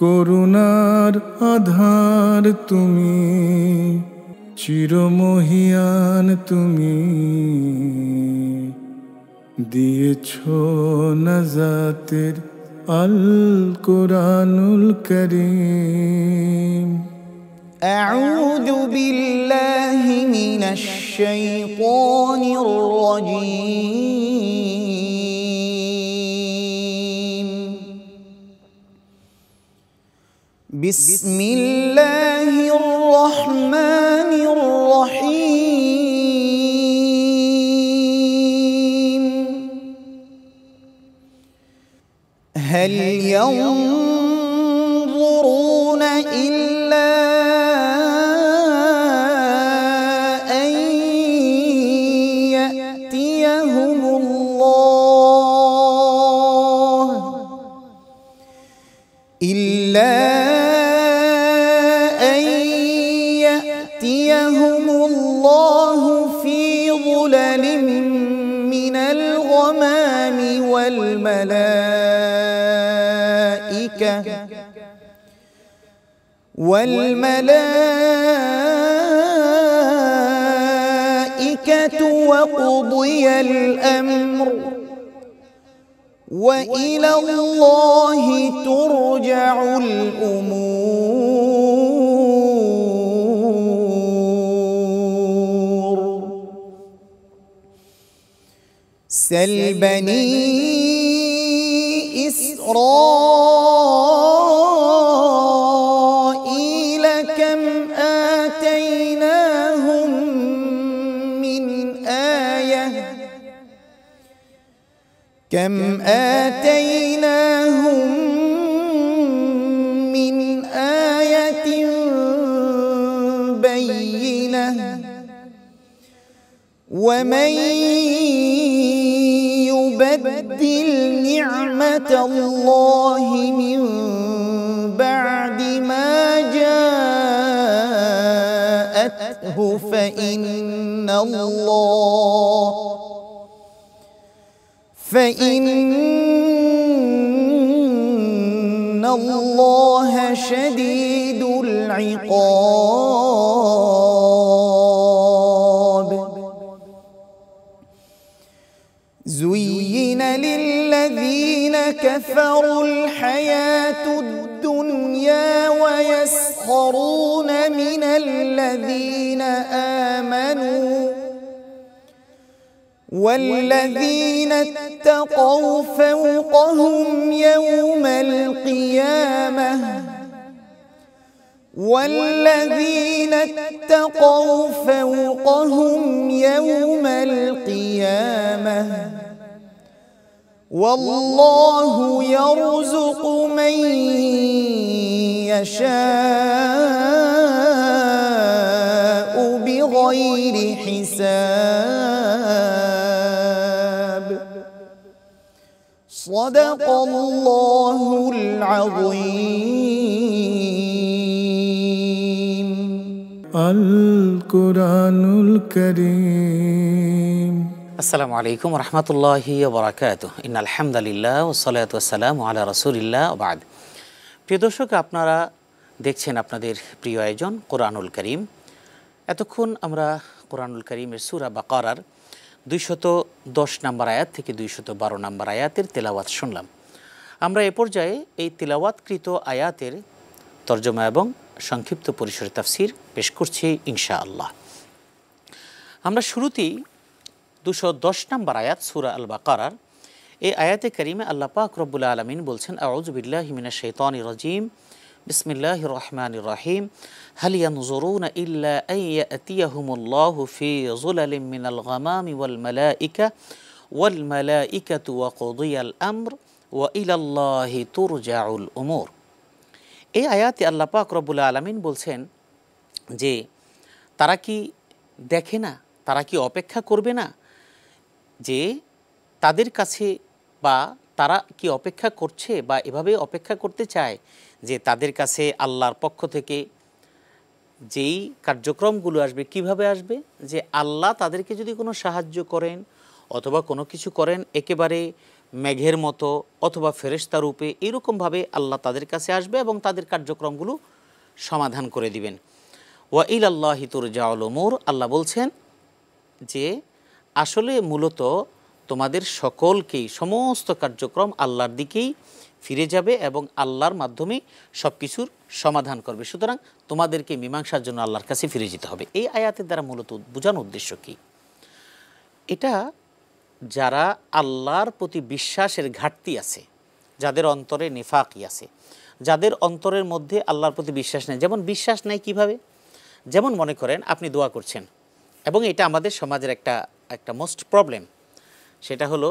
করুণার আধার তুমি, চিরমহিয়ান তুমি, দিয়েছ নাজাতের আল কোরআনুল করিম। أعوذ بالله من الشيطان الرجيم. بسم الله الرحمن الرحيم. هل ينظرون إلا أن يأتيهم الله في ظلل من الغمام والملائكة وقضي الأمر وإلى الله ترجع الأمور. سل بني إسرائيل كم آتيناهم من آية بينة ومن يبدل نعمة الله من بعد ما جاءته فإن الله شديد العقاب. زين للذين كفروا الحياة الدنيا ويسخرون من الذين آمنوا والذين اتقوا فوقهم يوم القيامة والله يرزق من يشاء بغير حساب. صدق الله العظيم. القرآنul করিম। আসসালামু আলাইকুম রহমতুল্লাহি ওয়া বারাকাতুহু। ইন্নাল হামদুলিল্লাহ ওয়াসসালাতু ওয়াসসালামু আলা রাসূলিল্লাহ ওয়া বা'দ। প্রিয় দর্শক, আপনারা দেখছেন আপনাদের প্রিয় আয়োজন কোরআনুল করিম। এতক্ষণ আমরা কোরআনুল করিমের সূরা বাকারার 210 নম্বর আয়াত থেকে 212 নম্বর আয়াতের তেলাওয়াত শুনলাম। আমরা এ পর্যায়ে এই তেলাওয়াতকৃত আয়াতের তরজমা এবং সংক্ষিপ্ত পরিসরে তাফসির পেশ করছি ইনশাআল্লাহ। আমরা শুরুতেই 210 নম্বর আয়াত সূরা আল বাকারার এই আয়াতে কারিমে আল্লাহ পাক রব্বুল আলামিন বলছেন, আউযু বিল্লাহি মিনাশ শাইতানির রাজীম, বিসমিল্লাহির রহমানির রহিম। হাল ইয়ানজুরুনা ইল্লা আন ইয়াতিয়াহুমুল্লাহু ফি যুলালিন মিনাল গামামি ওয়াল মালাইকাতু ওয়া কুদিয়াল আমর ওয়া ইলাল্লাহি তুরজাউল উমুর। এই আয়াতে আল্লাহ পাক রব্বুল আলামিন বলছেন যে তারা কি দেখে না, তারা কি অপেক্ষা করবে না যে তাদের কাছে, বা তারা কি অপেক্ষা করছে বা এভাবে অপেক্ষা করতে চায় যে তাদের কাছে আল্লাহর পক্ষ থেকে যেই কার্যক্রমগুলো আসবে কিভাবে আসবে, যে আল্লাহ তাদেরকে যদি কোনো সাহায্য করেন অথবা কোনো কিছু করেন একেবারে মেঘের মতো অথবা ফেরেশতা রূপে এরকমভাবে আল্লাহ তাদের কাছে আসবে এবং তাদের কার্যক্রমগুলো সমাধান করে দিবেন। ওয়া ইলাল্লাহি তুরজাউল উমুর, আল্লাহ বলছেন যে আসলে মূলত তোমাদের সকলকেই সমস্ত কার্যক্রম আল্লাহর দিকেই ফিরে যাবে এবং আল্লাহর মাধ্যমে সব কিছুর সমাধান করবে। সুতরাং তোমাদেরকে মীমাংসার জন্য আল্লাহর কাছে ফিরে যেতে হবে। এই আয়াতের দ্বারা মূলত বোঝানোর উদ্দেশ্য কী? এটা যারা আল্লাহর প্রতি বিশ্বাসের ঘাটতি আছে, যাদের অন্তরে নিফাকি আছে, যাদের অন্তরের মধ্যে আল্লাহর প্রতি বিশ্বাস নেই। যেমন বিশ্বাস নেই কিভাবে? যেমন মনে করেন আপনি দোয়া করছেন, এবং এটা আমাদের সমাজের একটা মোস্ট প্রবলেম। সেটা হলো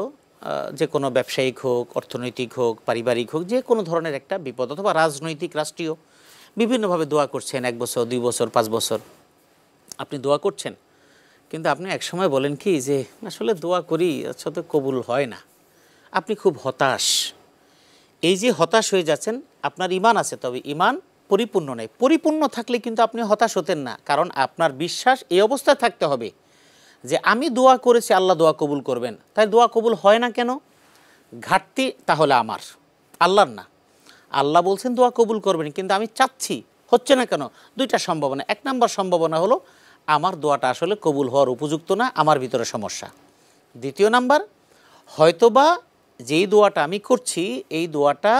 যে কোনো ব্যবসায়িক হোক, অর্থনৈতিক হোক, পারিবারিক হোক, যে কোনো ধরনের একটা বিপদ, অথবা রাজনৈতিক, রাষ্ট্রীয়, বিভিন্নভাবে দোয়া করছেন 1 বছর, 2 বছর, 5 বছর আপনি দোয়া করছেন, কিন্তু আপনি একসময় বলেন কি যে আসলে দোয়া করি আচ্ছা তো কবুল হয় না। আপনি খুব হতাশ। এই যে হতাশ হয়ে যাচ্ছেন, আপনার ঈমান আছে, তবে ঈমান পরিপূর্ণ নেই। পরিপূর্ণ থাকলে কিন্তু আপনি হতাশ হতেন না, কারণ আপনার বিশ্বাস এই অবস্থায় থাকতে হবে যে আমি দোয়া করেছি, আল্লাহ দোয়া কবুল করবেন। তাই দোয়া কবুল হয় না কেন? ঘাটতি তাহলে আমার, আল্লাহর না। আল্লাহ বলছেন দোয়া কবুল করবেন, কিন্তু আমি চাচ্ছি, হচ্ছে না কেন? 2টা সম্ভাবনা। 1 নম্বর সম্ভাবনা হলো আমার দোয়াটা আসলে কবুল হওয়ার উপযুক্ত না, আমার ভিতরে সমস্যা। 2য় নাম্বার, হয়তোবা যেই দোয়াটা আমি করছি এই দোয়াটা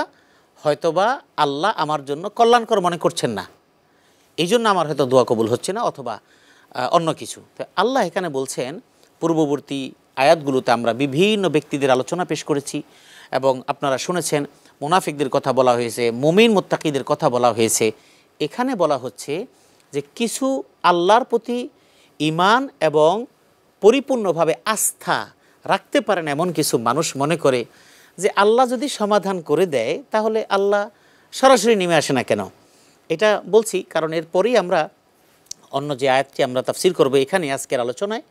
হয়তোবা আল্লাহ আমার জন্য কল্যাণকর মনে করছেন না, এই জন্য আমার হয়তো দোয়া কবুল হচ্ছে না, অথবা অন্য কিছু। তো আল্লাহ এখানে বলছেন, পূর্ববর্তী আয়াতগুলোতে আমরা বিভিন্ন ব্যক্তিদের আলোচনা পেশ করেছি এবং আপনারা শুনেছেন মুনাফিকদের কথা বলা হয়েছে, মুমিন মুত্তাকিদের কথা বলা হয়েছে। এখানে বলা হচ্ছে যে কিছু আল্লাহর প্রতি ঈমান এবং পরিপূর্ণভাবে আস্থা রাখতে পারেন এমন কিছু মানুষ মনে করে যে আল্লাহ যদি সমাধান করে দেয় তাহলে আল্লাহ সরাসরি নেমে আসে না কেন। এটা বলছি কারণ এরপরেই আমরা অন্য যে আয়াতটি আমরা তাফসির করব এখানে আজকের আলোচনায়,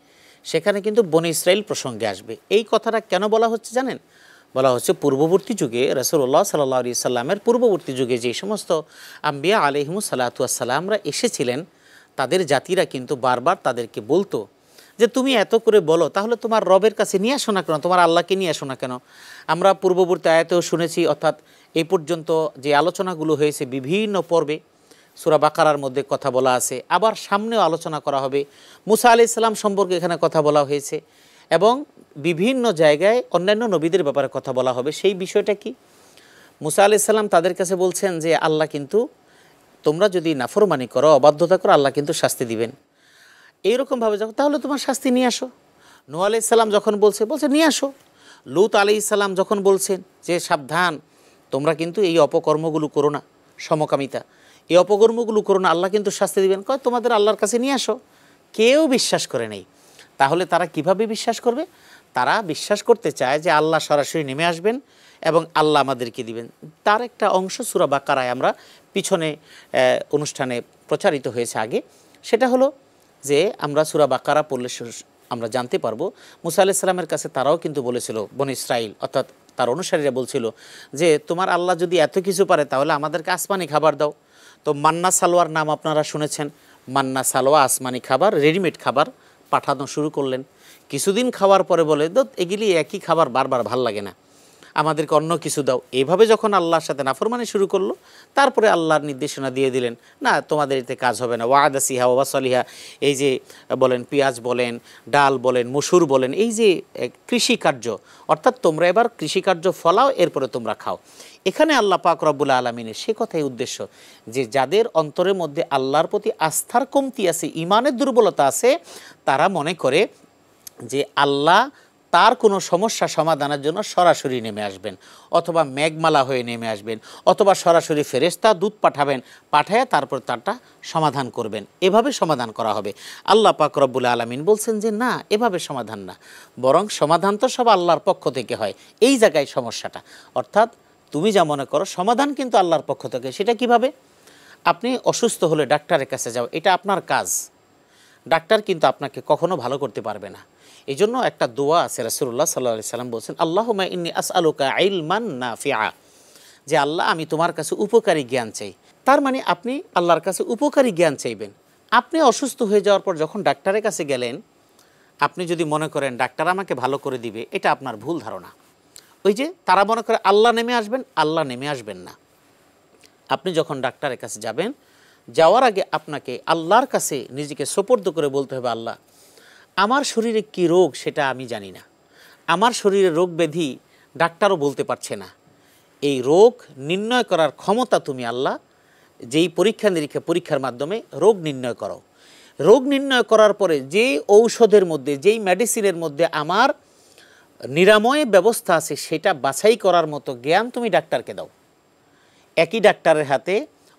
সেখানে কিন্তু বনী ইসরাইল প্রসঙ্গে আসবে। এই কথাটা কেন বলা হচ্ছে জানেন? বলা হচ্ছে পূর্ববর্তী যুগে রাসূলুল্লাহ সাল্লাল্লাহু আলাইহি সাল্লামের পূর্ববর্তী যুগে যে সমস্ত আম্বিয়া আলাইহিমুস সালাতু ওয়াস সালামরা এসেছিলেন, তাদের জাতিরা কিন্তু বারবার তাদেরকে বলতো যে তুমি এত করে বলো, তাহলে তোমার রবের কাছে নিয়ে আসো না কেন, তোমার আল্লাহকে নিয়ে আসো না কেন। আমরা পূর্ববর্তী আয়াতেও শুনেছি, অর্থাৎ এই পর্যন্ত যে আলোচনাগুলো হয়েছে বিভিন্ন পর্বে, সূরা বাকারার মধ্যে কথা বলা আছে, আবার সামনেও আলোচনা করা হবে। মুসা আলাইহিস সালাম সম্পর্কে এখানে কথা বলা হয়েছে এবং বিভিন্ন জায়গায় অন্যান্য নবীদের ব্যাপারে কথা বলা হবে। সেই বিষয়টা কি? মুসা আলাইহিস সালাম তাদের কাছে বলছেন যে আল্লাহ কিন্তু, তোমরা যদি নাফরমানি করো, অবাধ্যতা করো, আল্লাহ কিন্তু শাস্তি দিবেন। এইরকমভাবে যখন, তাহলে তোমার শাস্তি নিয়ে আসো। নূহ আলাইহিস সালাম যখন বলছে নিয়ে আসো। লূত আলাইহিস সালাম যখন বলছেন যে সাবধান, তোমরা কিন্তু এই অপকর্মগুলো করো না, সমকামিতা, এই অপকর্মগুলো করো না, আল্লাহ কিন্তু শাস্তি দিবেন। কয় তোমাদের আল্লাহর কাছে নিয়ে আসো। কেউ বিশ্বাস করে নেই। তাহলে তারা কিভাবে বিশ্বাস করবে? তারা বিশ্বাস করতে চায় যে আল্লাহ সরাসরি নেমে আসবেন এবং আল্লাহ আমাদেরকে দিবেন। তার একটা অংশ সূরা বাকারায় আমরা পিছনে অনুষ্ঠানে প্রচারিত হয়েছে আগে। সেটা হলো যে আমরা সূরা বাকারা পড়লে আমরা জানতে পারবো মুসা আলাইহিস সালামের কাছে তারাও কিন্তু বলেছিল, বনী ইসরাইল অর্থাৎ তার অনুসারীরা বলছিল যে তোমার আল্লাহ যদি এত কিছু পারে তাহলে আমাদেরকে আসমানি খাবার দাও। তো মান্না সালোয়ার নাম আপনারা শুনেছেন। মান্না সালোয়া আসমানি খাবার, রেডিমেড খাবার পাঠানো শুরু করলেন। কিছুদিন খাওয়ার পরে বলে এগুলি একই খাবার, বারবার ভাল লাগে না, আমাদেরকে অন্য কিছু দাও। এইভাবে যখন আল্লাহর সাথে নাফরমানি শুরু করলো, তারপরে আল্লাহর নির্দেশনা দিয়ে দিলেন, না তোমাদের এতে কাজ হবে না। ওয়াদাসিহা ওয়াসালিহা, এই যে বলেন পেঁয়াজ বলেন, ডাল বলেন, মসুর বলেন, এই যে কৃষিকার্য, অর্থাৎ তোমরা এবার কৃষিকার্য ফলাও, এরপরে তোমরা খাও। এখানে আল্লাহ পাক রব্বুল আলামিনের সে কথাই উদ্দেশ্য যে যাদের অন্তরের মধ্যে আল্লাহর প্রতি আস্থার কমতি আছে, ঈমানের দুর্বলতা আছে, তারা মনে করে যে আল্লাহ তার কোনো সমস্যা সমাধানের জন্য সরাসরি নেমে আসবেন, অথবা মেঘমালা হয়ে নেমে আসবেন, অথবা সরাসরি ফেরেশতা দূত পাঠাবেন, পাঠায় তারপর তারটা সমাধান করবেন। এভাবে সমাধান করা হবে। আল্লাহ পাক রব্বুল আলামিন বলছেন যে না, এভাবে সমাধান না, বরং সমাধান তো সব আল্লাহর পক্ষ থেকে হয়। এই জায়গায় সমস্যাটা, অর্থাৎ তুমি যা মনে করো সমাধান কিন্তু আল্লাহর পক্ষ থেকে। সেটা কিভাবে? আপনি অসুস্থ হলে ডাক্তারের কাছে যাও, এটা আপনার কাজ। ডাক্তার কিন্তু আপনাকে কখনো ভালো করতে পারবে না। এই জন্য একটা দোয়া আছে, রাসূলুল্লাহ সাল্লাল্লাহু আলাইহি সাল্লাম বলছেন আল্লাহুম্মা ইন্নী আসআলুকা ইলমান নাফিআ, যে আল্লাহ আমি তোমার কাছে উপকারী জ্ঞান চাই। তার মানে আপনি আল্লাহর কাছে উপকারী জ্ঞান চাইবেন। আপনি অসুস্থ হয়ে যাওয়ার পর যখন ডাক্তারের কাছে গেলেন, আপনি যদি মনে করেন ডাক্তার আমাকে ভালো করে দিবে, এটা আপনার ভুল ধারণা। ওই যে তারা মনে করে আল্লাহ নেমে আসবেন, আল্লাহ নেমে আসবেন না। আপনি যখন ডাক্তারের কাছে যাবেন, যাওয়ার আগে আপনাকে আল্লাহর কাছে নিজেকে সোপর্দ করে বলতে হবে, আল্লাহ আমার শরীরে কি রোগ সেটা আমি জানি না, আমার শরীরে রোগ ব্যাধি ডাক্তারও বলতে পারছে না, এই রোগ নির্ণয় করার ক্ষমতা তুমি আল্লাহ, যেই পরীক্ষার মাধ্যমে রোগ নির্ণয় করো। রোগ নির্ণয় করার পরে যেই ঔষধের মধ্যে, যেই মেডিসিনের মধ্যে আমার নিরাময়ের ব্যবস্থা আছে সেটা বাছাই করার মতো জ্ঞান তুমি ডাক্তারকে দাও। একই ডাক্তারের হাতে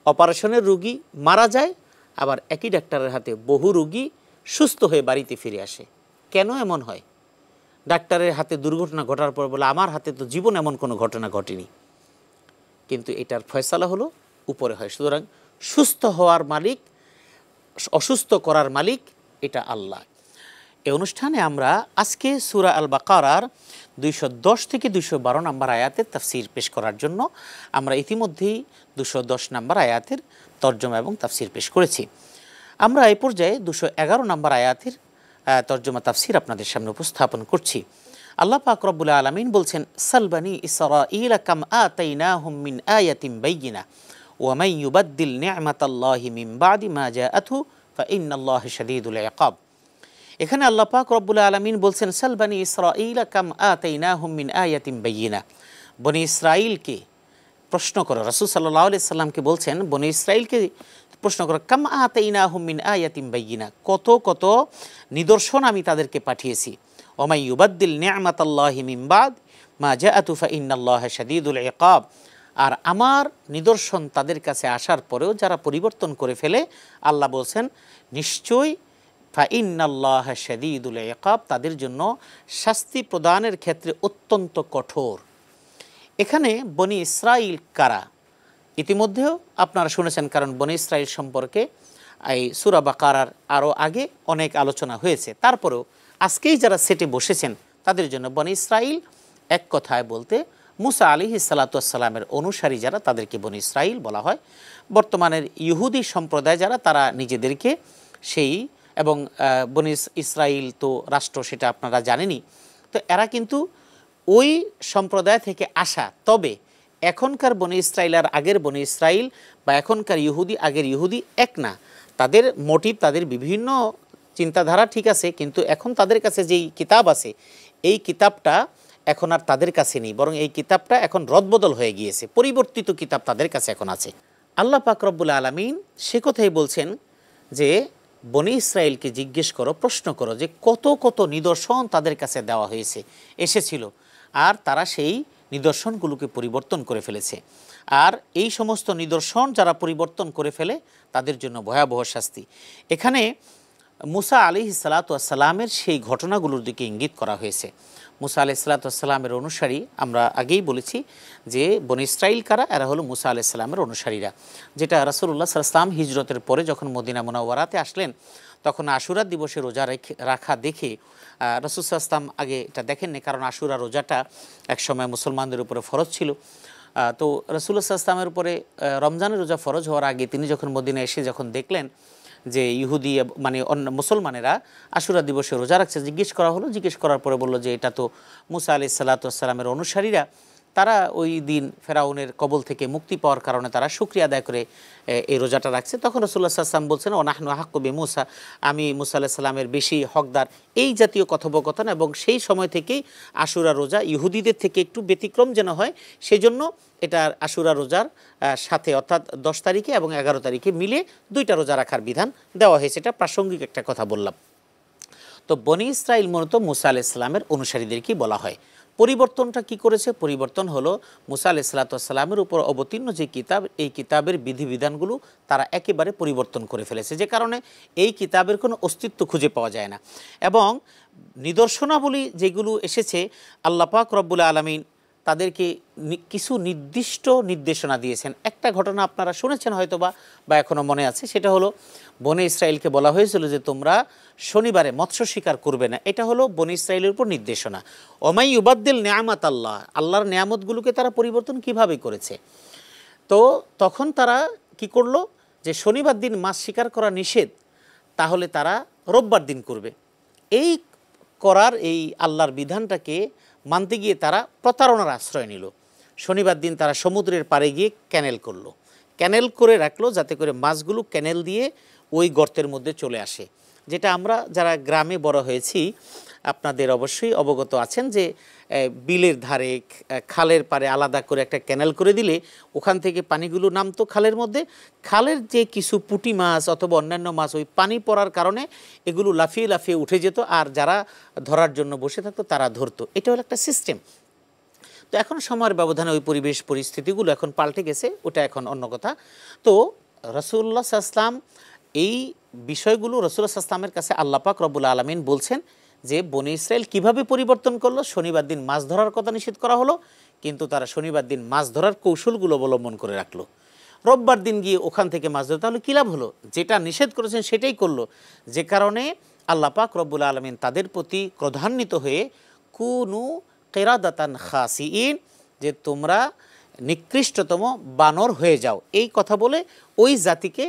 অপারেশনের রোগী মারা যায়, আবার একই ডাক্তারের হাতে বহু রোগী সুস্থ হয়ে বাড়িতে ফিরে আসে। কেন এমন হয়? ডাক্তারের হাতে দুর্ঘটনা ঘটার পর বলে আমার হাতে তো জীবন এমন কোনো ঘটনা ঘটেনি, কিন্তু এটার ফয়সালা হলো উপরে হয়। সুতরাং সুস্থ হওয়ার মালিক, অসুস্থ করার মালিক এটা আল্লাহ। এই অনুষ্ঠানে আমরা আজকে সূরা আল বাকারার 210 থেকে 212 নম্বর আয়াতের তাফসির পেশ করার জন্য আমরা ইতিমধ্যেই 210 নম্বর আয়াতের তর্জমা এবং তাফসির পেশ করেছি। আমরা এই পর্যায়ে 211 নম্বর আয়াতের তর্জমা তাফসির আপনাদের সামনে উপস্থাপন করছি। আল্লাহ পাক রব্বুল আলামিন বলছেন, সালবানি ইসরাঈল কাম আতাইনাহুম মিন আয়াতিন বাইয়িনা ওয়া মান ইউবাদদিল নি'মাতাল্লাহি মিন বাদি মা জাআতহু ফাইন্নাল্লাহা শাদীদুল ইকাব। এখানে আল্লাহ পাক রব্বুল আলামিন বলছেন, সালবানি ইসরাঈল কাম আতাইনাহুম মিন আয়াতিন বাইয়িনা। বনি ইসরাঈলকে প্রশ্ন করো, রাসূল সাল্লাল্লাহু আলাইহি সাল্লামকে বলছেন বনি ইসরাঈলকে প্রশ্ন করো, কাম আতাইনাহুম মিন আয়াতিন বাইয়িনা, কত কত নিদর্শন আমি তাদেরকে পাঠিয়েছি। ওয়া মান ইউবাদদিল নি'মাতাল্লাহি মিন বাদ মা জাআতু ফাইন্নাল্লাহা শাদীদুল ইকাব। আর আমার নিদর্শন তাদের কাছে আসার পরেও যারা পরিবর্তন করে ফেলে, আল্লাহ বলছেন নিশ্চয়ই ফাইন্নাল্লাহা শাদীদুল ইকাব, তাদের জন্য শাস্তি প্রদানের ক্ষেত্রে অত্যন্ত কঠোর। এখানে বনি ইসরাঈল কারা ইতিমধ্যেও আপনারা শুনেছেন, কারণ বনি ইসরাঈল সম্পর্কে এই সূরা বাকারার আরও আগে অনেক আলোচনা হয়েছে। তারপরেও আজকেই যারা সেটে বসেছেন তাদের জন্য বনি ইসরাঈল এক কথায় বলতে মুসা আলাইহিস সালাতু ওয়াস সালামের অনুসারী যারা, তাদেরকে বনি ইসরাঈল বলা হয়। বর্তমানের ইহুদি সম্প্রদায় যারা, তারা নিজেদেরকে সেই, এবং বনি ইসরাঈল তো রাষ্ট্র সেটা আপনারা জানেনই, তো এরা কিন্তু ওই সম্প্রদায় থেকে আসা। তবে এখনকার বনি ইসরাঈল আর আগের বনি ইসরাঈল বা এখনকার ইহুদি আগের ইহুদি এক না। তাদের মোটিভ, তাদের বিভিন্ন চিন্তাধারা ঠিক আছে, কিন্তু এখন তাদের কাছে যেই কিতাব আছে এই কিতাবটা এখন আর তাদের কাছে নেই, বরং এই কিতাবটা এখন রদবদল হয়ে গিয়েছে, পরিবর্তিত কিতাব তাদের কাছে এখন আছে। আল্লাহ পাক রব্বুল আলামিন সে কথাই বলছেন যে বনি ইসরাঈলকে জিজ্ঞেস করো, প্রশ্ন করো যে কত কত নিদর্শন তাদের কাছে দেওয়া হয়েছে, এসেছিল, আর তারা সেই নিদর্শনগুলোকে পরিবর্তন করে ফেলেছে। আর এই সমস্ত নিদর্শন যারা পরিবর্তন করে ফেলে তাদের জন্য ভয়াবহ শাস্তি। এখানে মুসা আলাইহিস সালাতু ওয়াস সালামের সেই ঘটনাগুলোর দিকে ইঙ্গিত করা হয়েছে। মুসা আলাইহিস সালাতু ওয়াস সালামের অনুসারী, আমরা আগেই বলেছি যে বনি ইসরাঈল কারা, এরা হলো মুসা আলাইহিস সালামের অনুসারীরা। যেটা রাসূলুল্লাহ সাল্লাল্লাহু আলাইহি ওয়াসাল্লাম হিজরতের পরে যখন মদিনা মুনাওয়ারাতে আসলেন, তখন আশুরা দিবসে রোজা রাখা দেখে রাসূল সাল্লাল্লাহু আলাইহি ওয়াসাল্লাম আগে এটা দেখেননি, কারণ আশুরা রোজাটা একসময় মুসলমানদের উপরে ফরজ ছিল। তো রাসূলুল্লাহ সাল্লাল্লাহু আলাইহি ওয়াসাল্লামের উপরে রমজানের রোজা ফরজ হওয়ার আগে তিনি যখন মদিনা এসে যখন দেখলেন যে ইহুদি মানে অন্য মুসলমানেরা আশুরা দিবসে রোজা রাখছে, জিজ্ঞেস করার পরে বলল যে এটা তো মুসা আলাইহিস সালাতু ওয়াস সালামের অনুসারীরা, তারা ওই দিন ফেরাউনের কবল থেকে মুক্তি পাওয়ার কারণে তারা শুকরিয়া আদায় করে এই রোজাটা রাখছে। তখন রাসূলুল্লাহ সাল্লাল্লাহু আলাইহি ওয়াসাল্লাম বলছেন, ও নাহনু আহাক্কু বিমূসা, আমি মুসা আলাইহিস সালামের বেশি হকদার, এই জাতীয় কথোপকথন। এবং সেই সময় থেকেই আশুরা রোজা ইহুদিদের থেকে একটু ব্যতিক্রম যেন হয়, সেজন্য এটা আশুরা রোজার সাথে অর্থাৎ 10 তারিখে এবং 11 তারিখে মিলে 2টা রোজা রাখার বিধান দেওয়া হয়েছে। এটা প্রাসঙ্গিক একটা কথা বললাম। তো বনি ইসরাঈল মূলত মুসা আলাইহিস সালামের অনুসারীদেরকেই বলা হয়। পরিবর্তনটা কি করেছে? পরিবর্তন হলো মুসা আলাইহিস সালাতু ওয়াস সালামের উপর অবতীর্ণ যে কিতাব, এই কিতাবের বিধিবিধানগুলো তারা একেবারে পরিবর্তন করে ফেলেছে, যে কারণে এই কিতাবের কোনো অস্তিত্ব খুঁজে পাওয়া যায় না। এবং নিদর্শনাবলী যেগুলো এসেছে, আল্লাহ পাক রব্বুল আলামিন তাদেরকে কিছু নির্দিষ্ট নির্দেশনা দিয়েছেন। একটা ঘটনা আপনারা শুনেছেন হয়তো বা এখনও মনে আছে, সেটা হলো বনি ইসরাঈলকে বলা হয়েছিল যে তোমরা শনিবারে মৎস্য শিকার করবে না। এটা হলো বনি ইসরাঈলের উপর নির্দেশনা। ওমাই ইউবাদ্দিল নিয়ামাত আল্লাহ, আল্লাহর নিয়ামতগুলোকে তারা পরিবর্তন কিভাবে করেছে। তো তখন তারা কি করলো, যে শনিবার দিন মাছ শিকার করা নিষেধ, তাহলে তারা রোববার দিন করবে। এই করার এই আল্লাহর বিধানটাকে মানতে গিয়ে তারা প্রতারণার আশ্রয় নিল। শনিবার দিন তারা সমুদ্রের পাড়ে গিয়ে ক্যানেল করলো, ক্যানেল করে রাখলো যাতে করে মাছগুলো ক্যানেল দিয়ে ওই গর্তের মধ্যে চলে আসে। যেটা আমরা যারা গ্রামে বড় হয়েছি আপনাদের অবশ্যই অবগত আছেন যে বিলের ধারে খালের পাড়ে আলাদা করে একটা ক্যানেল করে দিলে ওখান থেকে পানিগুলো নামতো খালের মধ্যে। খালের যে কিছু পুঁটি মাছ অথবা অন্যান্য মাছ ওই পানি পড়ার কারণে এগুলো লাফিয়ে লাফিয়ে উঠে যেত, আর যারা ধরার জন্য বসে থাকতো তারা ধরতো। এটা হলো একটা সিস্টেম। তো এখন সময়ের ব্যবধানে ওই পরিবেশ পরিস্থিতিগুলো এখন পাল্টে গেছে, ওটা এখন অন্য কথা। তো রাসূলুল্লাহ সাল্লাল্লাহু আলাইহি ওয়াসাল্লাম এই বিষয়গুলো রাসূলুল্লাহ সাল্লাল্লাহু আলাইহি ওয়াসাল্লামের কাছে আল্লাহ পাক রব্বুল আলামিন বলছেন যে বনি ইসরাইল কিভাবে পরিবর্তন করলো। শনিবার দিন মাছ ধরার কথা নিষেধ করা হলো, কিন্তু তারা শনিবার দিন মাছ ধরার কৌশলগুলো অবলম্বন করে রাখলো। রোববার দিন গিয়ে ওখান থেকে মাছ ধরতে হলে কী লাভ হলো? যেটা নিষেধ করেছেন সেটাই করলো, যে কারণে আল্লাহ পাক রব্বুল আলামিন তাদের প্রতি ক্রোধান্বিত হয়ে কুনু কিরাদাতান খাসিইন, যে তোমরা নিকৃষ্টতম বানর হয়ে যাও, এই কথা বলে ওই জাতিকে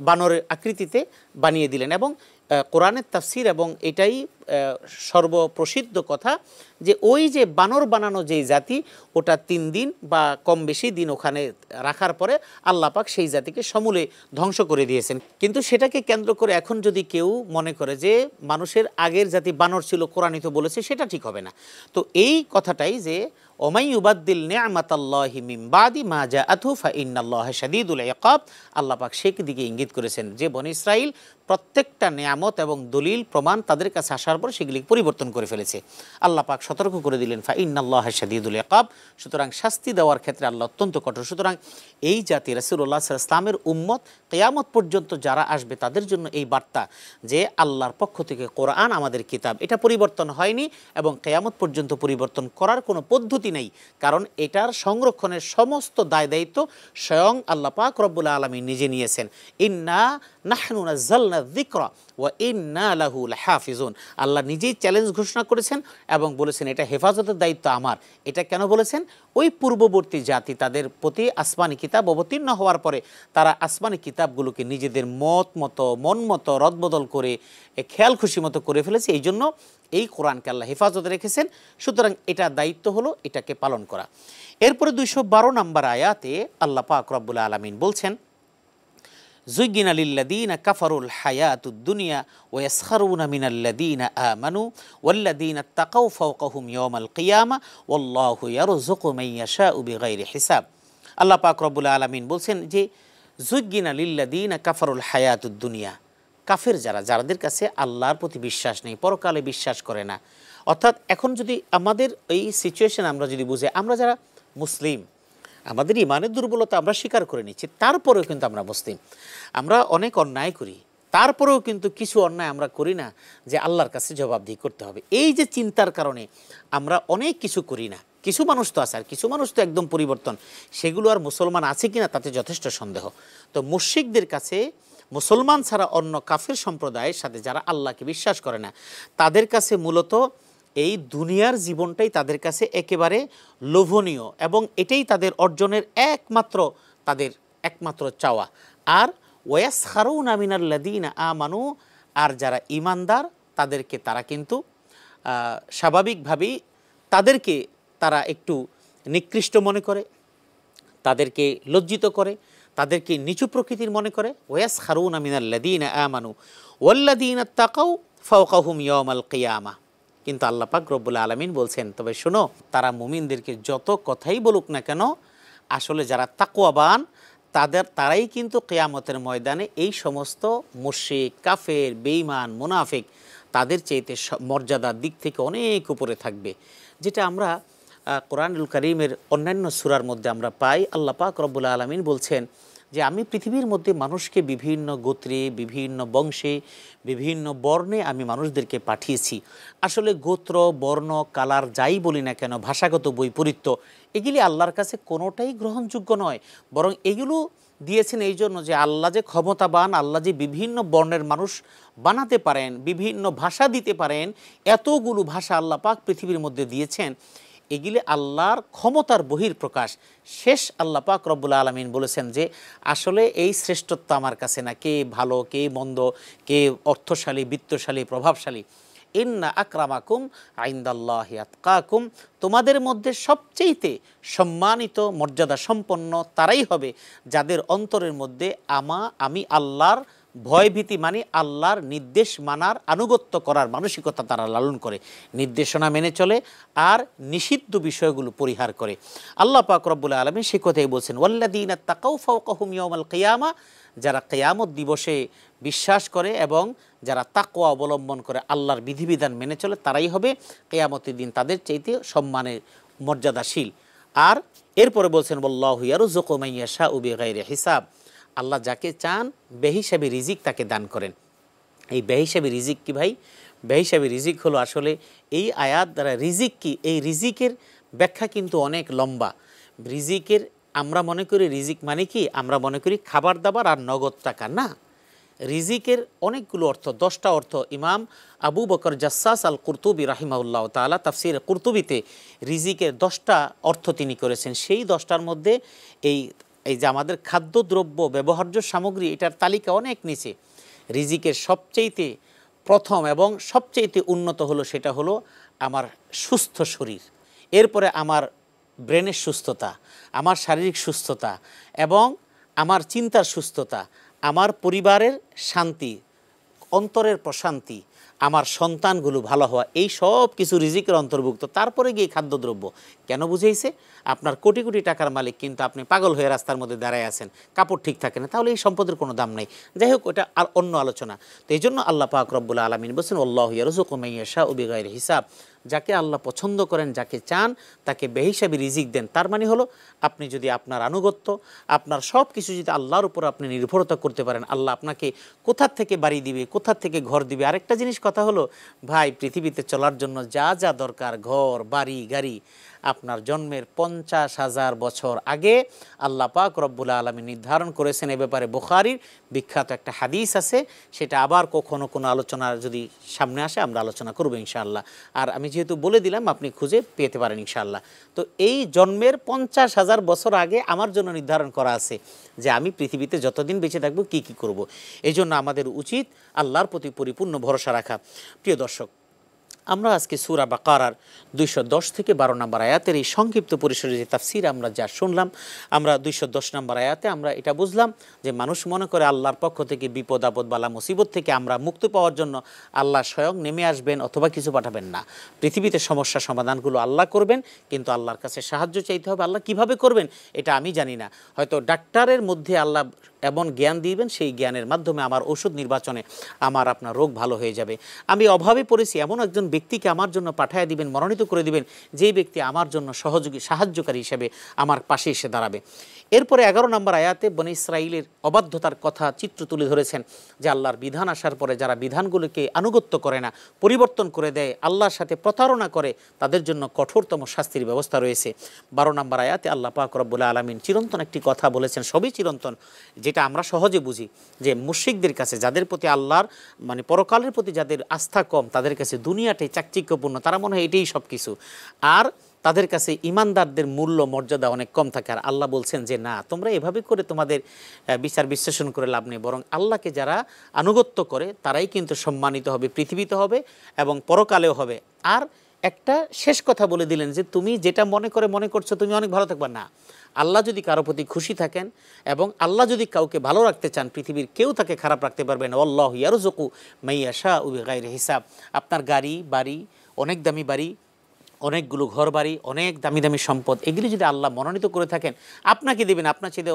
বানরের আকৃতিতে বানিয়ে দিলেন। এবং কোরআনের তাফসির এবং এটাই সর্বপ্রসিদ্ধ কথা যে ওই যে বানর বানানো যেই জাতি ওটা 3 দিন বা কম বেশি দিন ওখানে রাখার পরে আল্লাহ পাক সেই জাতিকে সমূলে ধ্বংস করে দিয়েছেন। কিন্তু সেটাকে কেন্দ্র করে এখন যদি কেউ মনে করে যে মানুষের আগের জাতি বানর ছিল, কোরআনই তো বলেছে, সেটা ঠিক হবে না। তো এই কথাটাই যে ওমাই ইউবাদ্দিল নি'মাতাল্লাহি মিন বাদি মা জাআতহু ফাইন্নাল্লাহা শাদীদুল ইকাব, আল্লাহ পাক সেই দিকে ইঙ্গিত করেছেন যে বনী ইসরাইল প্রত্যেকটা নিয়ামত এবং দলিল প্রমাণ তাদের কাছে আসার পর সেগুলি পরিবর্তন করে ফেলেছে। আল্লাহ পাক সতর্ক করে দিলেন ফাইন্নাল্লাহা শাদীদুল ইকাব, সুতরাং শাস্তি দেওয়ার ক্ষেত্রে আল্লাহ অত্যন্ত কঠোর। সুতরাং এই জাতি রাসূলুল্লাহ সাল্লাল্লাহু আলাইহি ওয়াসাল্লামের উম্মত কিয়ামত পর্যন্ত যারা আসবে তাদের জন্য এই বার্তা যে আল্লাহর পক্ষ থেকে কোরআন আমাদের কিতাব, এটা পরিবর্তন হয়নি এবং কিয়ামত পর্যন্ত পরিবর্তন করার কোনো পদ্ধতি নেই, কারণ এটার সংরক্ষণের সমস্ত দায় দায়িত্ব স্বয়ং আল্লাহ পাক রব্বুল আলামিন নিজে নিয়েছেন। ইন্না নাহনু নাযালনা যিকরা ওয়া ইন্না লাহু লাহাফিজুন, আল্লাহ নিজেই চ্যালেঞ্জ ঘোষণা করেছেন এবং বলেছেন এটা হেফাজতের দায়িত্ব আমার। এটা কেন বলেছেন? ওই পূর্ববর্তী জাতি তাদের প্রতি আসমানি কিতাব অবতীর্ণ হওয়ার পরে তারা আসমানি কিতাবগুলোকে নিজেদের মন মতো রদবদল করে খেয়াল খুশি মতো করে ফেলেছে, এই জন্য এই কোরআনকে আল্লাহ হেফাজতে রেখেছেন। সুতরাং এটা দায়িত্ব হলো এটাকে পালন করা। এরপরে 212 নম্বর আয়াতে আল্লাহ পাক রব্বুল আলামিন বলছেন যুগিনা লিল্লাযীনা কাফারুল হায়াতুদ দুনিয়া ওয়া ইয়াসখারুনা মিনাল্লাযীনা আমানু ওয়াল্লাযীনা তাকাউ ফাওকাহুম ইয়াওমাল কিয়ামা ওয়াল্লাহু ইয়ারযুকু মান ইয়াশাউ বিগাইরি হিসাব। আল্লাহ পাক রব্বুল আলামিন বলছেন যে যুগিনা লিল্লাযীনা কাফারুল হায়াতুদ দুনিয়া, কাফের যাদের কাছে আল্লাহর প্রতি বিশ্বাস নেই, পরকালে বিশ্বাস করে না। অর্থাৎ এখন যদি আমাদের এই সিচুয়েশন আমরা যদি বুঝে, আমরা যারা মুসলিম আমাদের ইমানের দুর্বলতা আমরা স্বীকার করে নিচ্ছি, তারপরেও কিন্তু আমরা মুসলিম, আমরা অনেক অন্যায় করি, তারপরেও কিন্তু কিছু অন্যায় আমরা করি না যে আল্লাহর কাছে জবাবদিহি করতে হবে। এই যে চিন্তার কারণে আমরা অনেক কিছু করি না। কিছু মানুষ তো আছে, আর কিছু মানুষ তো একদম পরিবর্তন, সেগুলো আর মুসলমান আছে কিনা তাতে যথেষ্ট সন্দেহ। তো মুশরিকদের কাছে মুসলমান ছাড়া অন্য কাফের সম্প্রদায়ের সাথে যারা আল্লাহকে বিশ্বাস করে না, তাদের কাছে মূলত এই দুনিয়ার জীবনটাই তাদের কাছে একেবারে লোভনীয় এবং এটাই তাদের অর্জনের একমাত্র চাওয়া। আর ওয়াসখারুনা মিনাল্লাযীনা আমানু, আর যারা ঈমানদার তাদেরকে তারা কিন্তু স্বাভাবিকভাবেই তাদেরকে তারা একটু নিকৃষ্ট মনে করে, তাদেরকে লজ্জিত করে, তাদেরকে নিচু প্রকৃতির মনে করে। ওয়াসখারুনা মিনাল্লাযীনা আমানু ওয়াল্লাযীনা তাকাউ ফাওকাহুম ইয়াওমাল কিয়ামা। কিন্তু আল্লাহ পাক রব্বুল আলামিন বলছেন, তবে শোনো, তারা মুমিনদেরকে যত কথাই বলুক না কেন, আসলে যারা তাকওয়াবান তারাই কিন্তু কিয়ামতের ময়দানে এই সমস্ত মুশরিক, কাফের, বেঈমান, মুনাফিক তাদের চাইতে মর্যাদার দিক থেকে অনেক উপরে থাকবে। যেটা আমরা কোরআনুল কারীমের অন্যান্য সূরার মধ্যে আমরা পাই। আল্লাহ পাক রব্বুল আলামিন বলছেন যে আমি পৃথিবীর মধ্যে মানুষকে বিভিন্ন গোত্রে, বিভিন্ন বংশে, বিভিন্ন বর্ণে আমি মানুষদেরকে পাঠিয়েছি। আসলে গোত্র, বর্ণ, কালার যাই বলি না কেন, ভাষাগত বৈপরীত্য, এগুলি আল্লাহর কাছে কোনোটাই গ্রহণযোগ্য নয়। বরং এগুলো দিয়েছেন এই জন্য যে আল্লাহ যে ক্ষমতাবান, আল্লাহ যে বিভিন্ন বর্ণের মানুষ বানাতে পারেন, বিভিন্ন ভাষা দিতে পারেন, এতগুলো ভাষা আল্লাহ পাক পৃথিবীর মধ্যে দিয়েছেন, এগুলি আল্লাহর ক্ষমতার বহির্প্রকাশ। শেষ আল্লাহ পাক রব্বুল আলামিন বলেছেন যে আসলে এই শ্রেষ্ঠত্ব আমার কাছে না, কে ভালো কে মন্দ, কে অর্থশালী, বিত্তশালী, প্রভাবশালী, ইন্না আকরামাকুম ইনদাল্লাহি আতকাকুম, তোমাদের মধ্যে সবচেয়ে সম্মানিত মর্যাদা সম্পন্ন তারাই হবে যাদের অন্তরের মধ্যে আমি আল্লাহর ভয়ভীতি মানে আল্লাহর নির্দেশ মানার আনুগত্য করার মানসিকতা তারা লালন করে, নির্দেশনা মেনে চলে আর নিষিদ্ধ বিষয়গুলো পরিহার করে। আল্লাহ পাক রব্বুল আলামিন সে কথাই বলছেন, ওয়াল্লাযীনা তাকাউ ফাওকাহুম ইয়াওমাল কিয়ামা, যারা কিয়ামত দিবসে বিশ্বাস করে এবং যারা তাকওয়া অবলম্বন করে আল্লাহর বিধিবিধান মেনে চলে তারাই হবে কিয়ামতের দিন তাদের চাইতে সম্মানের মর্যাদাশীল। আর এরপরে বলছেন ওয়াল্লাহু ইয়ারযুকু মান ইয়াশাউ বিগাইরি হিসাব, আল্লাহ যাকে চান বেহিসাবি রিজিক তাকে দান করেন। এই বেহিসাবি রিজিক কি ভাই? বেহিসাবি রিজিক হলো আসলে এই আয়াত দ্বারা রিজিক কি, এই রিজিকের ব্যাখ্যা কিন্তু অনেক লম্বা। রিজিকের আমরা মনে করি রিজিক মানে কি, আমরা মনে করি খাবার দাবার আর নগদ টাকা, না। রিজিকের অনেকগুলো অর্থ, 10টা অর্থ ইমাম আবু বকর জাসসাস আল কুরতুবী রাহিমাহুল্লাহ তাআলা তাফসির কুরতুবীতে রিজিকের 10টা অর্থ তিনি করেছেন। সেই 10টার মধ্যে এই যে আমাদের খাদ্যদ্রব্য ব্যবহার্য সামগ্রী এটার তালিকা অনেক নিচে। রিজিকের সবচেয়ে প্রথম এবং সবচেয়ে উন্নত হলো সেটা হলো আমার সুস্থ শরীর, এরপরে আমার ব্রেনের সুস্থতা, আমার শারীরিক সুস্থতা এবং আমার চিন্তার সুস্থতা, আমার পরিবারের শান্তি, অন্তরের প্রশান্তি, আমার সন্তানগুলো ভালো হওয়া, এই সব কিছু রিজিকের অন্তর্ভুক্ত। তারপরে গিয়ে খাদ্যদ্রব্য। কেন বুঝাইছে? আপনার কোটি কোটি টাকার মালিক কিন্তু আপনি পাগল হয়ে রাস্তার মধ্যে দাঁড়ায় আছেন, কাপড় ঠিক থাকে না, তাহলে এই সম্পদের কোনো দাম নাই। যাই হোক, ওটা আর অন্য আলোচনা। তো এই জন্য আল্লাহ পাক রব্বুল আলামিন বলছেন আল্লাহু ইয়ারযুকু মান ইয়াশাউ বিগাইরি হিসাব, যাকে আল্লাহ পছন্দ করেন, যাকে চান তাকে বেহিসাবি রিজিক দেন। তার মানে হলো আপনি যদি আপনার আনুগত্য, আপনার সব কিছু যদি আল্লাহর উপর আপনি নির্ভরতা করতে পারেন, আল্লাহ আপনাকে কোথার থেকে বাড়ি দিবে, কোথার থেকে ঘর দিবে। আরেকটা জিনিস কথা হলো ভাই, পৃথিবীতে চলার জন্য যা যা দরকার, ঘর বাড়ি গাড়ি, আপনার জন্মের 50,000 বছর আগে আল্লাহ পাক রব্বুল আলামিন নির্ধারণ করেছেন। এ ব্যাপারে বুখারীর বিখ্যাত একটা হাদিস আছে, সেটা আবার কখনো কোনো আলোচনা যদি সামনে আসে আমরা আলোচনা করব ইনশাআল্লাহ। আর আমি যেহেতু বলে দিলাম, আপনি খুঁজে পেতে পারেন ইনশাআল্লাহ। তো এই জন্মের 50,000 বছর আগে আমার জন্য নির্ধারণ করা আছে যে আমি পৃথিবীতে যতদিন বেঁচে থাকবো কি কি করব। এই জন্য আমাদের উচিত আল্লাহর প্রতি পরিপূর্ণ ভরসা রাখা। প্রিয় দর্শক, আমরা আজকে সূরা বাকারার 210 থেকে 12 নম্বর আয়াতের এই সংক্ষিপ্ত পরিসরে যে তাফসীর আমরা যা শুনলাম, আমরা 210 নম্বর আয়াতে আমরা এটা বুঝলাম যে মানুষ মনে করে আল্লাহর পক্ষ থেকে বিপদ আপদ বালা মুসিবত থেকে আমরা মুক্তি পাওয়ার জন্য আল্লাহ স্বয়ং নেমে আসবেন অথবা কিছু পাঠাবেন না। পৃথিবীতে সমস্যা সমাধানগুলো আল্লাহ করবেন, কিন্তু আল্লাহর কাছে সাহায্য চাইতে হবে। আল্লাহ কিভাবে করবেন এটা আমি জানি না, হয়তো ডাক্তারের মধ্যে আল্লাহ এমন জ্ঞান দিবেন, সেই জ্ঞানের মাধ্যমে আমার ওষুধ নির্বাচনে আমার আপনার রোগ ভালো হয়ে যাবে। আমি অভাবে পড়েছি, এমন একজন ব্যক্তিকে আমার জন্য পাঠিয়ে দিবেন, মনোনীত করে দিবেন, যেই ব্যক্তি আমার জন্য সহযোগী সাহায্যকারী হিসেবে আমার পাশে এসে দাঁড়াবে। এরপরে 11 নম্বর আয়াতে বনী ইসরাইলের অবাধ্যতার কথা চিত্র তুলে ধরেছেন যে আল্লাহর বিধান আসার পরে যারা বিধানগুলোকে আনুগত্য করে না, পরিবর্তন করে দেয়, আল্লাহর সাথে প্রতারণা করে, তাদের জন্য কঠোরতম শাস্তির ব্যবস্থা রয়েছে। 12 নম্বর আয়াতে আল্লাহ পাক রব্বুল আলামিন চিরন্তন একটি কথা বলেছেন, সবই চিরন্তন, যেটা আমরা সহজে বুঝি, যে মুশরিকদের কাছে, যাদের প্রতি আল্লাহর মানে পরকালের প্রতি যাদের আস্থা কম, তাদের কাছে দুনিয়াটাই চাকচিক্যপূর্ণ, তারা মনে হয় এটাই সব কিছু, আর তাদের কাছে ইমানদারদের মূল্য মর্যাদা অনেক কম থাকে। আর আল্লাহ বলছেন যে না, তোমরা এভাবে করে তোমাদের বিচার বিশ্লেষণ করে লাভ নেই, বরং আল্লাহকে যারা আনুগত্য করে তারাই কিন্তু সম্মানিত হবে, পৃথিবীতে হবে এবং পরকালেও হবে। আর একটা শেষ কথা বলে দিলেন যে তুমি যেটা মনে করছো তুমি অনেক ভালো থাকবা, না। আল্লাহ যদি কারো প্রতি খুশি থাকেন এবং আল্লাহ যদি কাউকে ভালো রাখতে চান, পৃথিবীর কেউ তাকে খারাপ রাখতে পারবে না। আল্লাহু ইয়ারযুকু মান ইয়াশাউ বিগাইরি হিসাব। আপনার গাড়ি বাড়ি, অনেক দামি বাড়ি, অনেকগুলো ঘর বাড়ি, অনেক দামি দামি সম্পদ, এগুলি যদি আল্লাহ মনোনীত করে থাকেন, আপনাকে দেবেন, আপনার চেয়ে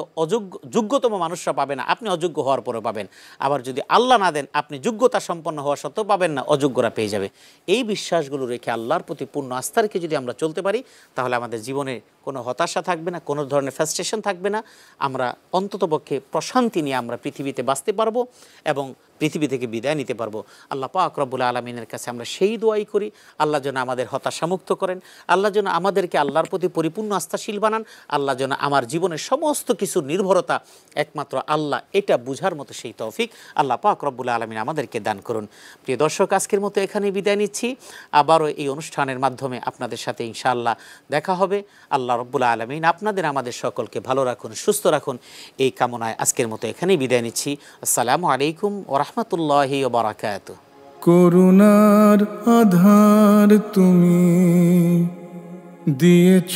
যোগ্যতম মানুষরা পাবে না, আপনি অযোগ্য হওয়ার পরে পাবেন। আবার যদি আল্লাহ না দেন, আপনি যোগ্যতা সম্পন্ন হওয়া সত্ত্বেও পাবেন না, অযোগ্যরা পেয়ে যাবে। এই বিশ্বাসগুলো রেখে আল্লাহর প্রতি পূর্ণ আস্থা রেখে যদি আমরা চলতে পারি, তাহলে আমাদের জীবনে কোনো হতাশা থাকবে না, কোনো ধরনের ফ্রাস্ট্রেশন থাকবে না। আমরা অন্ততপক্ষে প্রশান্তি নিয়ে আমরা পৃথিবীতে বাঁচতে পারবো এবং পৃথিবী থেকে বিদায় নিতে পারবো। আল্লাহ পাক রব্বুল আলামিনের কাছে আমরা সেই দোয়াই করি, আল্লাহ যেন আমাদের হতাশামুক্ত করেন, আল্লাহ যেন আমাদেরকে আল্লাহর প্রতি পরিপূর্ণ আস্থাশীল বানান, আল্লাহ যেন আমার জীবনের সমস্ত কিছুর নির্ভরতা একমাত্র আল্লাহ, এটা বুঝার মতো সেই তৌফিক আল্লাহ পাক রব্বুল আলামিন আমাদেরকে দান করুন। প্রিয় দর্শক, আজকের মতো এখানেই বিদায় নিচ্ছি। আবারও এই অনুষ্ঠানের মাধ্যমে আপনাদের সাথে ইনশাআল্লাহ দেখা হবে। আল্লাহ রব্বুল আলামিন আপনাদের আমাদের সকলকে ভালো রাখুন, সুস্থ রাখুন, এই কামনায় আজকের মতো এখানেই বিদায় নিচ্ছি। আসসালামু আলাইকুম ওয়া রাহমাতুল্লাহি ওয়া বারাকাতুহু। করুণার আধার তুমি, দিয়েছ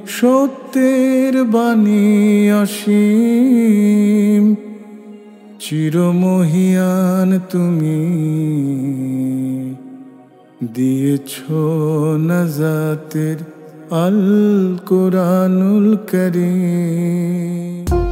সত্যের বাণী অসীম, চিরমহিয়ান তুমি, দিয়েছ নাজাতের আল কোরআনুল কারীম।